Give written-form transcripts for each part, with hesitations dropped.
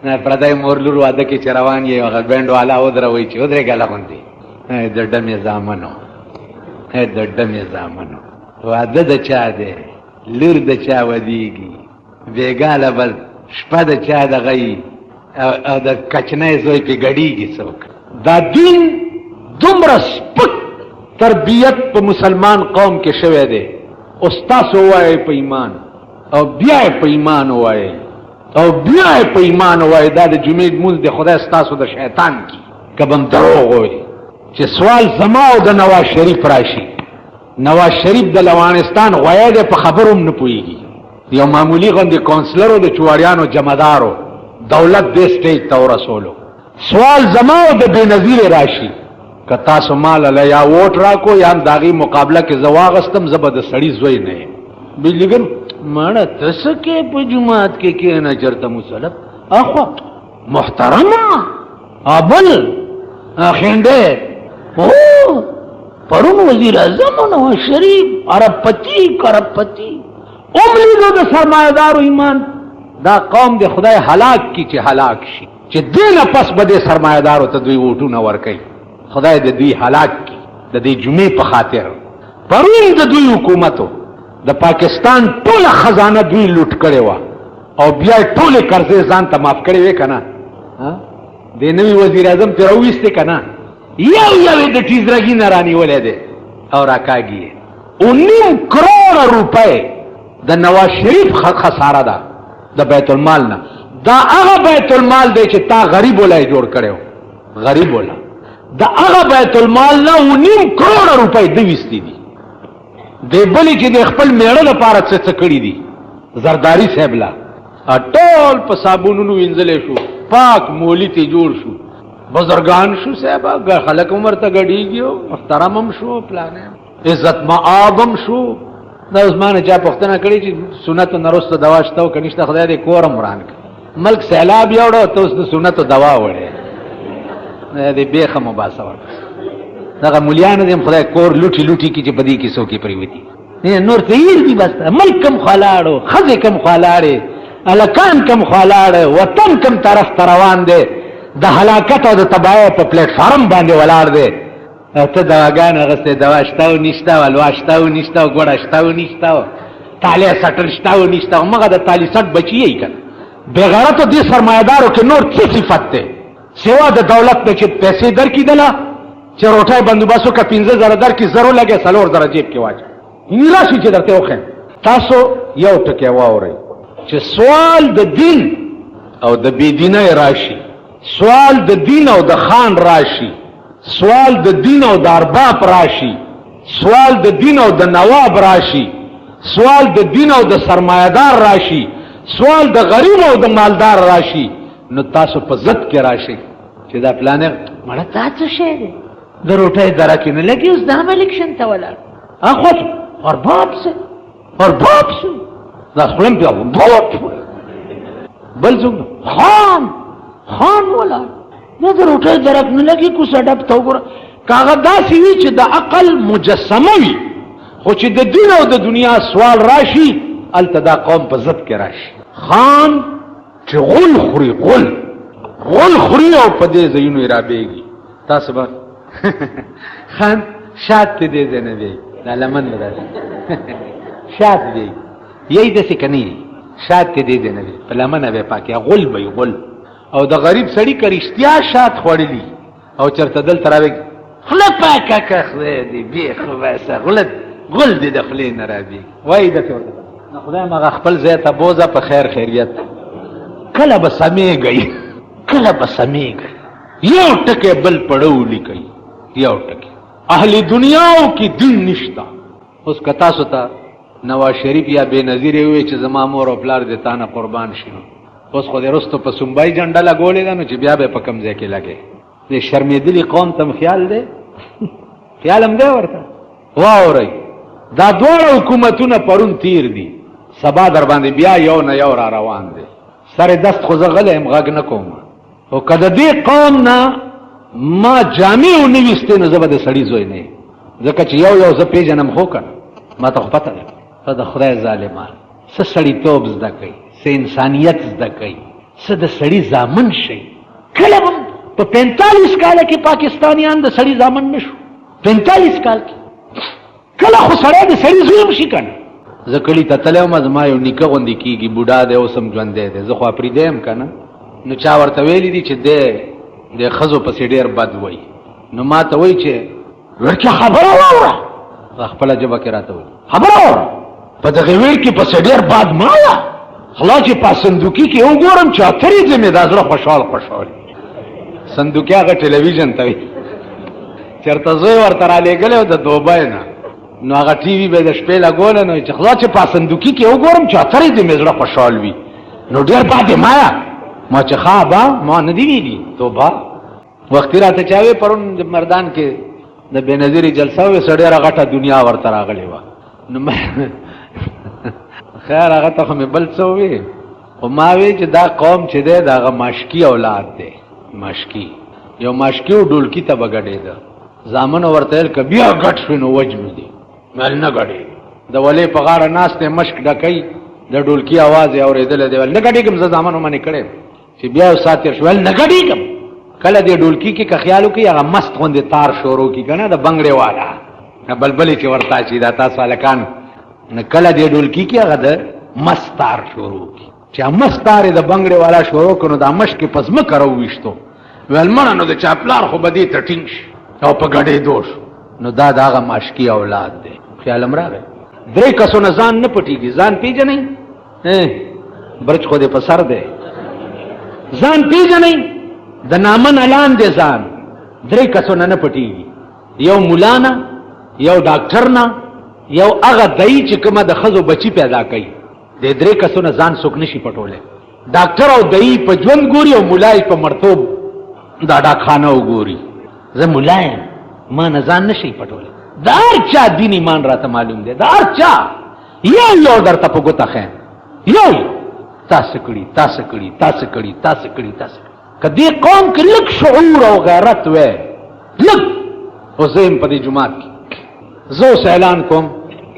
نه پردای مورلور واده کې چروان یې هغه بند والا ودروي چې ودرې ګاله غوندي د ډمې زامنو د ډمې زامنو واده د چا دی لور د چا ودیږي بیګاله بل شپه د چا د غي او د کچنې زوی په غړیږي څوک دا دین دومره سپک تربیت په مسلمان قوم کې شوه دی استاد وایي په ایمان او بیا په ایمان وایي او بیا په ایمان وایي دا د جمعې مونږ د خدای ستاسو د شیطان کی کبم دروغ وایي چې سوال زما او د نواز شریف راشي نواز شریف د افغانستان غوایې په خبروم نه پويږي یو معمولی غوندي کونسلرو د چواریانو جمعدارو دولت دې سټیج ته ورسولو سوال زما او د بنظیر راشي که تاسو مال له یا ووټ راکو یا داغي مقابله کې زواغستم زبد سړی زوی نه بلګن ماړه تاسو کې په جمعات کې نه چرته مصلب اخو محترمه ابل اخنده او پرون وزیر اعظم نواز شریف عرب پتی املیدو د سرمایدار ایمان دا قوم د خدای هلاک کی چې هلاک شي چې دینه پس بده سرمایدارو ته دوی وټونه ورکي خدای د دوی هلاک کی د دې جمعې په خاطر پرون د دوی حکومتو د پاکستان ټول خزانه دوی لوټ کړي وا او بیا ټول قرضې ځان ته معاف کړي وې کنه د نوی وزیر اعظم ته راوېسته کنه یو د تیزرګی نه رانی ولې ده او راکاږي 19 کروڑ روپے د نواز شریف خساره ده د بیت المال نه دا هغه بیت المال دی چې تا غریب ولای جوړ کړو غریب ولا دا هغه بیت المال نه 19 کروڑ روپے د وستې دي د بلی چې د خپل میړه لپاره څه کړی دي زرداری صاحب لا ټول په صابونونو وینځلې شو پاک مولی ته جوړ شو بزرگان شو صاحب خلک عمر ته غړیږي محترمم شو پلانې عزت معابم شو دا عثمان چا پښتنه کړی چې سنت نرسته دوا شته کنيشته خدای دې کورم وران ملک سیلاب یوړو ته اوس د سنت دوا وړي دې بیخه مباسه ور دا مليانو دې خدای کور لوټي کی چې بدی کې سو کې پریوتی نه نور ته یې دي بس ملک کم خلاړو خزه کم خلاړې الکان کم خلاړې وطن کم طرف روان دي د هلاکت او د تباہی په پلیټ فارم باندې ولاړ دي ته دواګان غسته دوا شتاو نشتا ولواشتاو نشتا ګړشتاو نشتا تاله سټر شتاو نشتا مګه د تالی سټ بچی یې کړه بغیرت دي سرمایدارو کې نور څه صفت ده سوا د دولت نه چې پیسې درکیدله چې روټای بندوباسو کا 15000 در کې زرو لګي سلور در جیب کې واچ نیراشي چې درته وخه تاسو یو ټکی واورئ چې سوال د دین او د بی دینه راشي سوال د دین او د خان راشي سوال د دین او د ارباب راشي سوال د دین او د نواب راشي سوال د دین او د سرمایدار راشي سوال د غریب او د مالدار راشي نو تاسو په ضد کې راشي چې دا پلانر مړه تاسو شه دي د روټۍ درکې نه لګي اوس د الیکشن ته ولاړ اخو ارباب سے دا خپلم په بوت بل څنګه خان ولا نه د روټۍ درک نه لګي کو سډپ تو ګور کاغذ داسې وی چې د عقل مجسمه وي خو چې د دین او د دنیا سوال راشي التدا قوم په ضد کې راشي خان چې غل خوري او په دې ځینو رابېږي تاسو به خان شات دې نه دی لا لمن راځي شات دې یی د څه کني شات دې نه دی په لمن به پاکه غل او د غریب سړی کرشتیا شات خوړلی او چرته دل تراوي خله پاکه کخه دی بیخ واسه غل دې دخلې نه راځي وای د ته خدای ما خپل ځای ته بوزه په خیر خیریت کله به سمېږي یو ټکه بل پړو لیکي یو ټکه اهل دنیاو کې دین نشتا اوس کتا ستا نواز شریف یا بے نظیر وي چې زما مور او پلار دې تانه قربان شي اوس خو دې رستو په سنبای جنډه لګولې ده نو چې بیا به په کم ځای کې لګي دې شرمېدلي قوم تم خیال دی خیال هم دی ورته واورئ دا دوه حکومتونه پرون تیر دي سبا در باندې بیا یو نه یو را روان دي سره دست خو زغله هم غږ نه کوم او کله دې قوم نه ما جامع ونويسته نو زبده سړی زوی نه ځکه چې یو ز پیژنم خو کنه ما ته پته ده ته د خدای ظالمان څه سړی توب زده کوي څه انسانیت زده کوي څه د سړي زامن شي. کله هم په 45 کاله کې پاکستانیان د سړي زامن نشو. 45 کال کې کله خو سړی د سړي زوی هم شي که نه. زه کلي ته تلی وم، زما یو نیکه غوندې کېږي، بوډا دی، اوس هم ژوندی دی، زه خو افریدی یم که نه. نو چا ورته ویلي دي چې دی د ښځو پسې ډېر بد وایي. نو ما ته وایي چې ورکه خبره واوره، خپله ژبه کې راته وایي خبره واوره، په دغې ویر کې پسې ډېر بد ما وه، خلا چې په صندوقي کې وګورم چې اترې ځمې دا زړه خوشحال صندوقي هغه ټلویزیون ته وي، چېرته زوی ورته رالېږلی و د دوبۍ نه، نو هغه ټي وي به یې د شپې لګولی، نو چې خلا چې په صندوقي کې وګورم چې اترې ځمې زړه خوشحال وي، نو ډېر بد یې ما ما چې ښه ابا ما نه دي ویلي توبه. وختي راته چا وې پرون مردان کې د بېنظیرې جلسه وې، څه ډېره غټه دنیا ورته راغلې وه. نو خیر هغه ته خو مې بل څه ووې، خو ما وې چې دا قوم چې دی د هغه ماشکي اولاد دی. ماشکي یو ماشکي و ډولکي ته به ګډېده، زامنو ورته ویل که بیا ګډ شوې نو وجنو دي، ویل نه ګډېږي. د ولې په غاړه ناست دی، مشک ډکوي، د ډولکي اواز یې اورېدلی دی، ویل نه ګډېږم، زه زامنو منې کړی چې بیا یو ساعت تېر شو، ویل نه ګډېږم. کله دې ډولکي کې که خیال وکړي هغه مست غوندې تار شروع کړي که نه، د بنګړې والا بلبلې چې ورته اچي دا تاسو هلکان، نو کله دې ډولکي کې هغه د مست تار شروع کړي، چې مست تار یې د بنګړې والا شروع کړو، نو دا مشک یې په ځمکه راوویشتو، ویل مړه نو د چا پلار خو به دې ته ټینګ شي او په ګډېدو شو. نو دا د هغه ماشکي اولاد دی. خیال هم راغی. 3 کسو نه ځان نه پټېږي. ځان پېژنئ؟ برج خو دې په سر دی. ځان پېژنئ؟ د نامن اعلان دی ځان. 3 کسو نه پټېږي. یو مولا نه، یو ډاکټر نه، یو هغه دایي چې کومه د ښځو بچي پیدا کوي. د 3 کسو نه ځان څوک نشي پټولی. ډاکټر او دایي په ژوند ګوري او مولا په مرتوب دا ډاکخانه وګوري. زه مولا یم، ما نه ځان نشي پټولی. د هر چا دین ایمان راته معلوم دی، د هر چا یو درته په ګوته ښیم، یو تاسو کړي تاسو کړي تاسو کړي تاسو کړي تاسو کړي. که دې قوم کې لږ شعور او غیرت وی، لږ، او زه یم په دې جومات کې، زه اوس اعلان کوم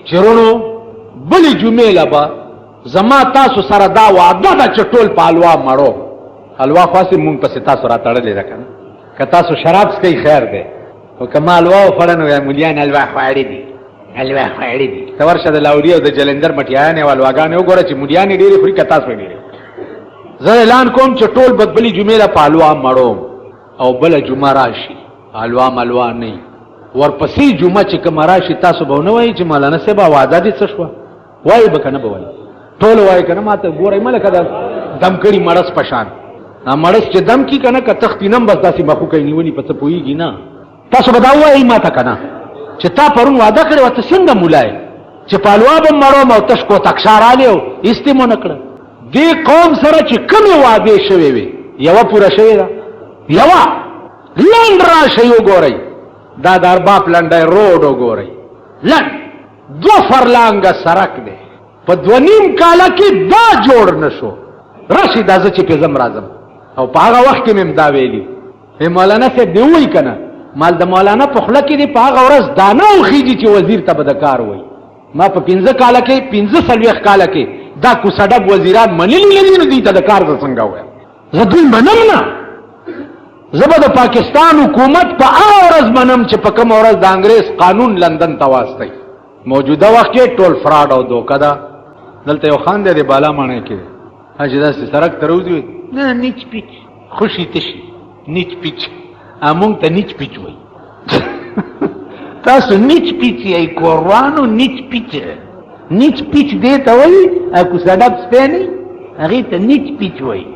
چې وروڼو بلې جمعې له به زما تاسو سره دا وعده ده چې ټول په حلوا مړو. حلوا خو هسې مونږ پسې تاسو را تړلې ده که نه، که تاسو شراب څکئ خیر دی، خو که ما حلوا وخوړه نو مولیان حلوا خواړې دي، حلوا خواړې دي. ته ورشه د لاوري او د جلندر مټیانې او حلواګانې وګوره چې مولیانې ډېرې خوري که تاسو یې ډېرې. زه اعلان کوم چې ټول به بلې جمعې له په حلوا مړو، او بله جمعه راشي حلوا ملوا نه وي. ورپسې جمعه چې کومه راشي تاسو به ونه وایئ چې مولانا صاحب وعده دې څه شوه، وایي به که نه به وایي، ټول وایي که نه. ما ته ګورئ مه لکه دا دم کړي مړس په شان. مړس چې دم کي که نه، که تختي نم بس داسې مخوکی نیولي په څه پوهېږي نه. تاسو به دا ووایئ ما ته که نه چې تا پرون وعده کړې وه، ته څنګه مولا یې چې په حلوا به مړوم او تش کوتکشا رالی او هېڅ دې مو نه کړه. دې قوم سره چې کومې وعدې شوې وې، یوه پوره شوې ده، یوه. لنډ راشئ وګورئ، دا د ارباب لنډی روډ وګورئ، لنډ 2 فرلانګه سړک دی، په 2.5 کاله کې دا جوړ نه شو. راشي دا زه چې پې ځم راځم، او په هغه وخت کې مې هم دا ویلي، مولانا صاحب دې ووایي که نه، مال د مولانا په خوله کې دې په هغه ورځ دانه وخېږي چې وزیر ته به د کار وایي. ما په 15 کاله کې 45 کاله کې دا کوڅه ډب وزیران منلي نه دي، نو دوی ته د کار زه څنګه وایم؟ زه دوی منم نه. زه به د پاکستان حکومت په هغه ورځ منم چې په کومه ورځ د انګریز قانون لندن ته واستوي. موجوده وخت کې ټول فراډ او دوکه ده. دلته یو خان دی د بالا ماڼۍ کې دی، چې داسې سړک ته راوځي، نه نیچ پیچ خوشي تشي نیچ پیچ، مونږ ته نیچ پیچ وایي. تاسو نیچ پیچ یې کوروانو، نیچ پیچ، نیچ پیچ دې ته وایي، کوڅه ډب سپی نه هغې ته نیچ پیچ وایي.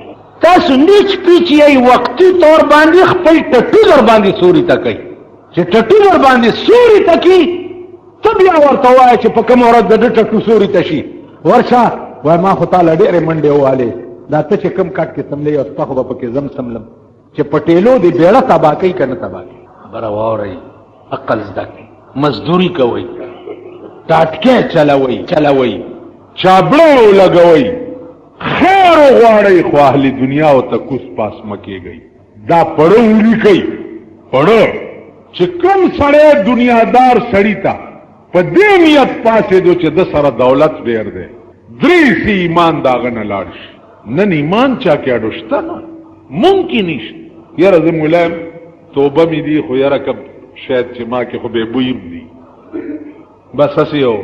تاسو نیچ پیچ یې وقتي طور باندې خپل ټټو در باندې سوري ته کوي، چې ټټو در باندې سوري ته کړي، ته بیا ورته وایه چې په کومه ورځ د ده ټټو سوري ته شي. ورشه وایي ما خو تاله ډېرې منډې ووالې، دا ته چې کوم کټ کې سملې او ستا خو به پکې زم سملم، چې پټېلو دې بیړه تباه کوي که نه تباه کوي. خبره واورئ، عقل زده کړئ، مزدوري کوئ، ټاټکې چلوئ، چابړه ولګوئ، خیر وغواړئ، خو اهل دنیا او تکوس پاس مه کېږئ. دا پړه ولیکئ، پړه چې کوم سړی دنیادار سړي ته په دې نیت پاسېدو چې د سره دولت ډېر دی، 3 ایمان د هغه نه لاړ شي. نن ایمان چا کې اډوشتا نه ممکن نشته. یاره زه مولایم توبه مې دي خو یاره کب شاید چې ما کې خو بے بویم دي بس هسې یو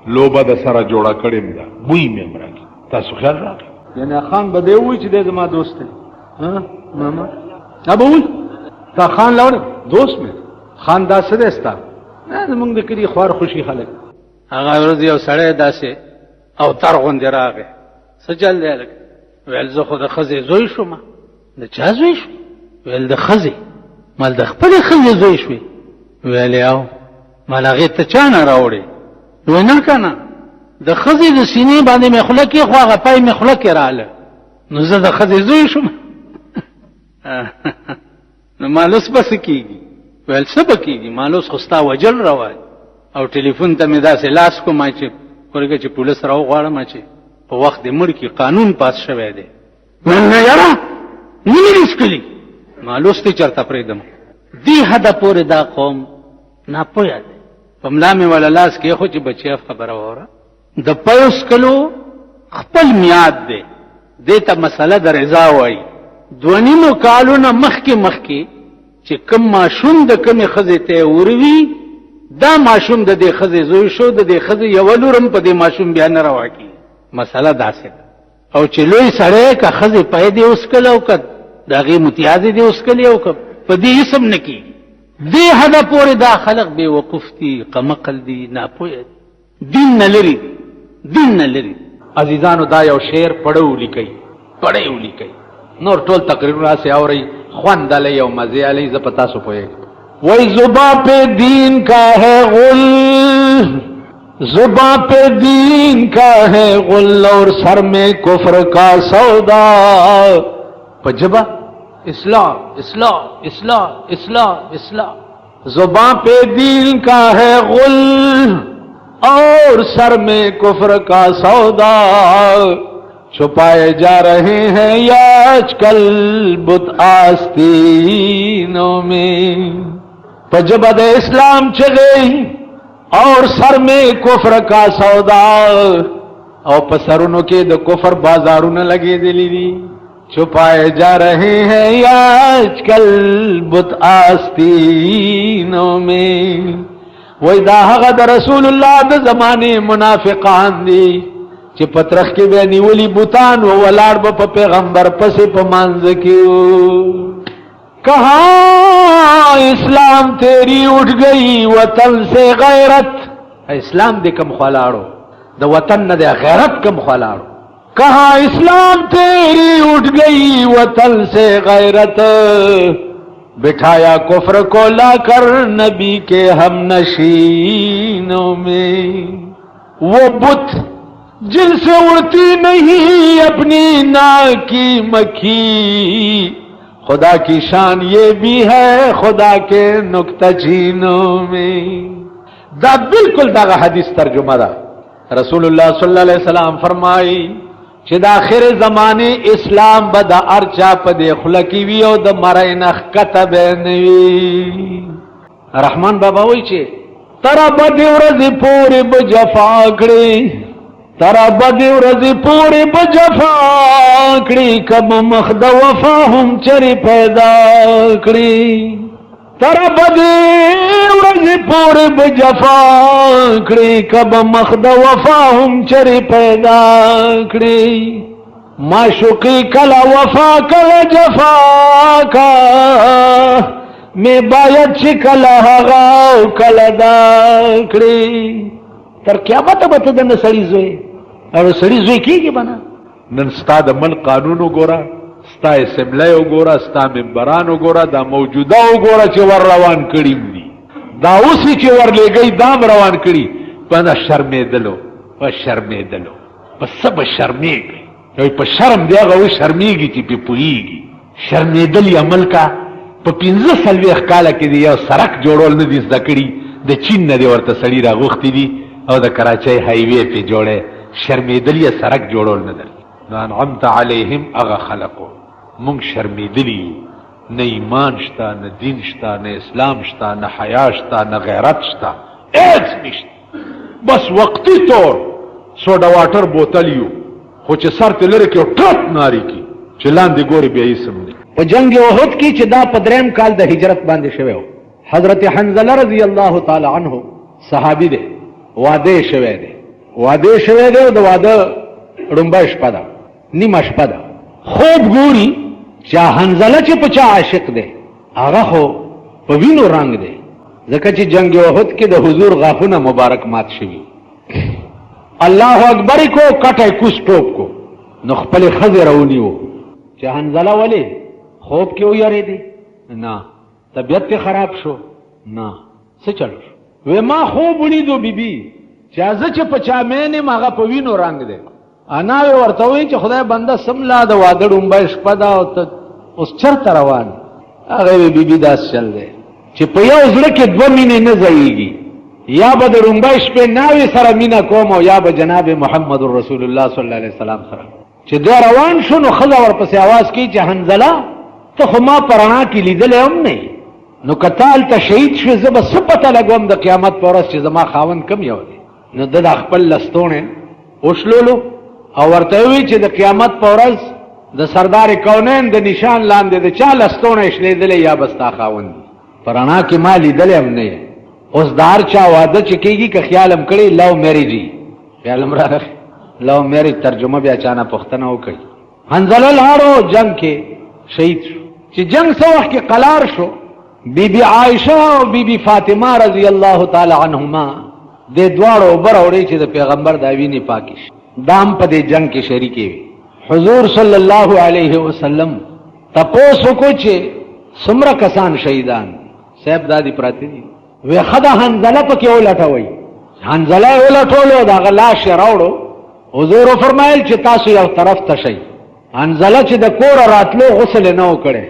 لوبه د سره جوړه کړې ده بوی مې هم راکړي. تاسو خیال راغی یعنی خان به دی ووایي چې دی زما دوست دی ماما دا به وایي تا خان لاړ دوست مې خان دا څه دی ستا زمونږ د کلي خوار خوشي خلک. هغه ورځ یو سړی داسې او تر غوندې راغی څه چل دی هلک ویل زه خو د ښځې زوی شوم. د چا زوی شوې؟ ویل د ښځې. مال د خپلې ښځې زوی شوې؟ ویل یو. مال هغې ته چا نه راوړې؟ وی نه که نه د ښځې د سینې باندې مې خوله کې خو هغه پای مې خوله کې رااله نو زه د ښځې زوی شوم. نو مالوس به څه کېږي؟ ویل څه به کېږي مالوس خو ستا وجل روان او ټلیفون ته مې داسې لاس کوم چې ورګه چې پولیس راوغواړم چې په وخت د مړ کې قانون پاس شوی دی. ویل نه یاره نه مې رسکلي مالوس ته چېرته پرېږدم. دې حده پورې دا قوم ناپوهه دی. په ملا مې والا لاس کې خو چې بچی خبره وره د پیوس کلو خپل میاد دی. دې ته مسله د رضا وایي. 2.5 کالونه مخکې چې کوم ماشوم د کومې ښځې ته وروي دا ماشوم د دې ښځې زوی شو د دې ښځې یوه لور هم په دې ماشوم بیا نه روا کېږي. مسله داسې ده. او چې لوی سړی که ښځې پی دې وسکله او که د هغې متیازې دې وسکلې او که په دې اسم نه کېږي. دې حده پورې دا خلق بې وقوف دي قمقل دي ناپوهه دي دین نه لري دین نه لري. عزیزانو دا یو شعر پړو لیکئ پړی ولیکئ نور ټول تقریرونه سے اورئ خوند علی او مزې علی زه په تاسو پوهېږم. وہی زباں پہ دین کا ہے غل زباں پہ دین کا ہے غل اور سر میں کفر کا سودا. پجبا اسلام اسلام اسلام اسلام اسلام زباں پہ دین کا ہے غل اور سر میں کفر کا سودا. چھپائے جا رہے ہیں یا آج کل بت آستینوں میں. پجبد اسلام چلے اور سر میں کفر کا سودا او پسرونو کے د کفر بازارونه لگے دلی دی. چھپائے جا رہے ہیں یا آج کل بت آستینوں میں. وہی دا هغه د رسول الله د زمانے منافقان دی چې پترخ کې به نیولی بوتان و ولاړ به په پیغمبر پسې په مانځ کې. کہاں اسلام تیری اٹھ گئی وطن سے غیرت. اسلام دے کم خوالاڑو د وطن نہ دے غیرت کم خوالاڑو. کہاں اسلام تیری اٹھ گئی وطن سے غیرت. بٹھایا کفر کو لا کر نبی کے ہم نشینوں میں. وہ بت جن سے اڑتی نہیں اپنی ناک کی مکھی. خدا کی شان یہ بھی ہے خدا کے نکتہ چینوں میں. دا بالکل دا حدیث ترجمہ دا رسول اللہ صلی اللہ علیہ وسلم فرمائی چې دا آخر زمانے اسلام به د ارچا په دې خوله کې وي او د مرۍ نه ښکته به نه وي. رحمان بابا وایي چې تره بدې ورځې پورې به جفا کړې تره بدې ورځې پورې به جفا کړې که به مخ د وفا هم چرې پیدا کړې. تره بدې ورځې پورې به جفا کړې که به مخ د وفا هم چرې پیدا کړې. معشوقی کله وفا کله جفا کا میں باید چې کله هغه او کله دا کړې. تر قیامته به ته د نه سړي زوی او سړي زوی کېږي به نه. نن ستا د ملک قانون وګوره ستا اسمبلی وګوره ستا ممبران وګوره دا موجوده وګوره چې ور روان کړي دي دا اوسې چې ور لېږئ دام روان کړي په نه شرمېدلو په شرمېدلو په څه به شرمېږي په شرم دی هغه وایي شرمېږي چې پې پوهېږي. شرمېدل عمل کا په 45 کاله کې دی یو سړک جوړول نه دي زده کړي. د چین نه دی ورته سړي راغوښتي دي او د کراچۍ هایوې پې جوړی شرمېدل یې سړک جوړول نه در. نو انعمت علیهم هغه خلقو مونږ شرمېدلي یو. نه ایمان شته نه دین شته نه اسلام شته نه حیا شته نه غیرت شته هیڅ نشته. بس وقتی طور سوډا واټر بوتل یو خو چې سر ته لري کې او ټپ ناری کی چې لاندې ګوري بیا یې سم دی. په جنگ احد کې چې دا په دریم کال د هجرت باندې شوی و، حضرت حنظله رضی الله تعالی عنہ صحابي دی، واده شوی دی، واده شوی دی او د واده ړومبه شپه ده، نیمه شپه ده. خوب ګوري چې حنظله چې په چا عاشق دی هغه خو په وینو رنگ دی، ځکه چې جنگ احد کې د حضور غاښونه مبارک مات شوي. الله اکبر کو کټه کوس ټوپ کو نو خپل خزر ونیو چې حنظله ولې خوب کې ویریدي؟ نه. طبیعت خراب شو؟ نه. څه چلو شو؟ وې ما خوب ولیدو بیبي چې ازه چې په چا مینه ماغه په وینو رنگ دی. انا ورته وی چې خدای بنده سملا د واده ډومبه شپه دا او ته اوس چرته روان؟ هغه بیبي داس چل دی چې په یو ځړ کې دوه مینې نه ځایږي، یا به د ډومبه شپې ناوې سره مینا کوم او یا به جناب محمد رسول الله صلی الله علیه وسلم سره. چې دا روان شو نو ښځه ورپسې आवाज کوي چې حنظله ته خو ما په رڼا کې لیدلی هم نه یې، نو که ته هلته شهید شوې زه به څه پته لګوم د قیامت په ورځ چې زما خاوند کم یو دی. نو ده د خپل لستوڼې وشلولو او ورته وی چې د قیامت په ورځ د سردار کونین د نشان لاندې د چا لستوڼې شلېدلی یا به ستا خاوند دی. په رڼا کې ما لیدلی هم نه یې. اوس د هر چا واده چې کېږي که خیال هم کړی لو میریجي، خیال هم راغی لو میریج ترجمه بیا چانه پوښتنه وکړي. حنظله لاړو جنگ کې شهید شو. چې جنگ څه وخت کې قلار شو، بی بی عائشہ او بی بی فاطمه رضی الله تعالی عنهما د دواړو اوبر اوړي چې د پیغمبر د وینې پاکي دام په دې جنگ کې شریکې وي. حضور صلی الله علیه وسلم تپوس کو چې څومره کسان شهیدان صاحب دادی پراتی دي. وی خدا حنظله پکې ولټوي، حنظله ولټولو دا غلاش راوړو. حضور فرمایل چې تاسو یو طرف ته شئ. حنظله چې د کور راتلو غسل نه وکړي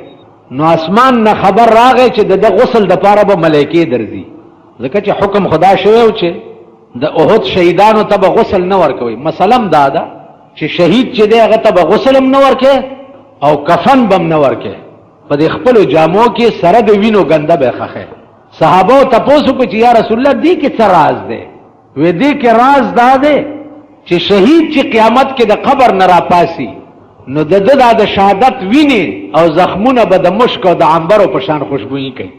نو اسمان نه خبر راغی چې د غسل د پاره به ملائکې درځي، ځکه چې حکم خدا شوی و چې د احد شهیدانو ته به غسل نه ورکوي. مثلا دا ده چې شهید چې دی هغه ته به غسل هم نه ورکوي او کفن به هم نه ورکوي، په دې خپلو جامو کې سره د وینو ګنده به خښي. صحابه تپوس وکړو چې یا رسول الله دې کې څه راز دی؟ وی دې کې راز دا دی چې شهید چې قیامت کې د قبر نه راپاسي نو د ده د شهادت ویني او زخمونه به د مشک او د عنبرو په شان خوشبویي کوي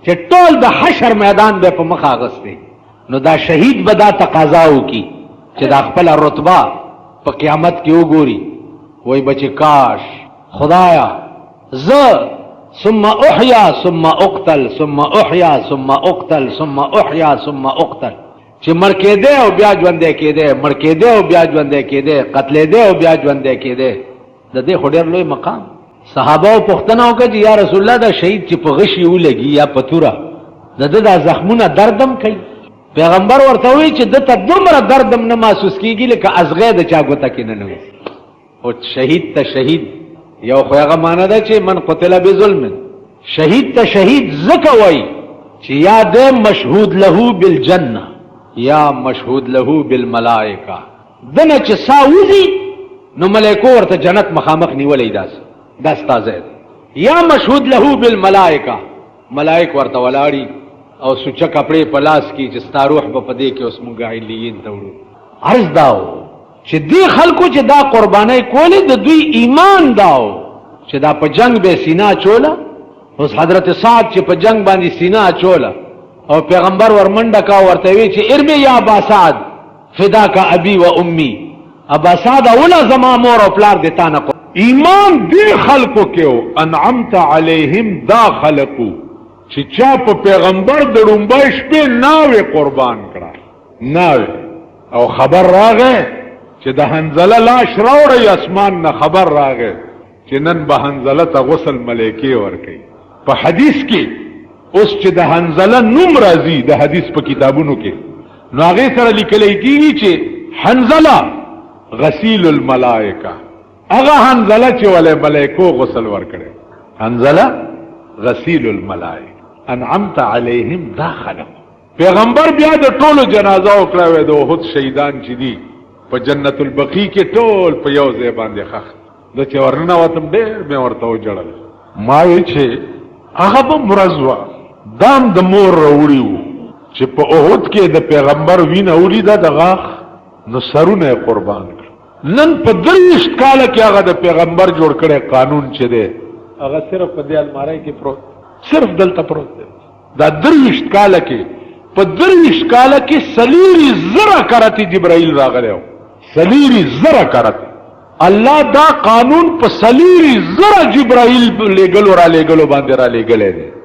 چې ټول د حشر میدان به په مخ اغستی. نو دا شهید به دا تقاضا وکړي چې دا خپل رتبه په قیامت کې وګوري. وای بچی کاش خدایا زه ثم احیا ثم اقتل ثم احیا ثم اقتل ثم احیا ثم اقتل، چې مړ کېده او بیا ژوندی کېده، مړ کېده او بیا ژوندی کېده، قتلېده او بیا ژوندی کېده. د دې خو ډېر لوی مقام. صحابه پوښتنه وکړه چې یا رسول الله دا شهید چې په غشي ولګي یا په توره د ده دا زخمونه دردم کوي؟ پیغمبر ورته وایي چې دته دومره دردم نه محسوس کېږي لکه ازغی د چا ګوته کې ننوځي. او شهید ته شهید یو خو هغه معنی ده چې من قتل بظلم. شهید ته شهید ځکه وایي چې یا ده مشهود له بالجنه یا مشهود له بالملائکه، دنه چې سا وځي نو ملائکو ورته جنت مخامخ نیولې داس تازه، یا مشهود له بالملائکه ملائک ورته ولاړي او سوچه کپڑے پلاس کی چې ستا روح په پدې کې اوس مونږه علیین ته وړو. عرض داو چې دې خلکو چې دا قربانای کولې د دوی ایمان داو چې دا په جنگ به سینا چولا. اوس حضرت سعد چې په جنگ باندې سینا چولا او پیغمبر ورمنډه کا ورته وی چې ارمی یا ابا سعد فدا کا ابي و امي، ابا سعد اوله زما مور او پلار دیتا نه. ایمان دې خلکو کې انعمت علیهم دا خلقو چې چا په پیغمبر د ډومبه شپې ناوې قربان کړه ناوې، او خبر راغی چې د حنظله لاش راوړی، اسمان نه خبر راغی چې نن به حنظله ته غسل ملائکې ورکوي. په حدیث کې اوس چې د حنظله نوم راځي د حدیث په کتابونو کې نو هغې سره لیکلی کېږي چې حنظله غسیل الملائکه، هغه حنظله چې ولې ملائکو غسل ورکړي، حنظله غسیل الملائکه انعمت علیهم دا خلق. پیغمبر بیا د ټولو جنازه وکړه وې د احد شهیدان چې دي په جنت البقیع کې ټول په یو ځای باندې خښ. د چې ورننه وتم ډېر مې ورته وجړل. ما وی چې هغه به مرزوه دام د مور راوړي وو چې په احد کې د پیغمبر وینه ولیده د غاښ نو سرونه قربان کړ. نن په 23 کال کې هغه د پیغمبر جوړ کړي قانون چې دی هغه صرف په دې الماری کې پروت، صرف دلته پروت دی. دا 23 کال کې په 23 کال کې سلیری زره کرتی جبرائیل راغلی و، سلیری زره کرتی. الله دا قانون په سلیری زره جبرائیل لګلو را لګلو باندې را لګلې دی.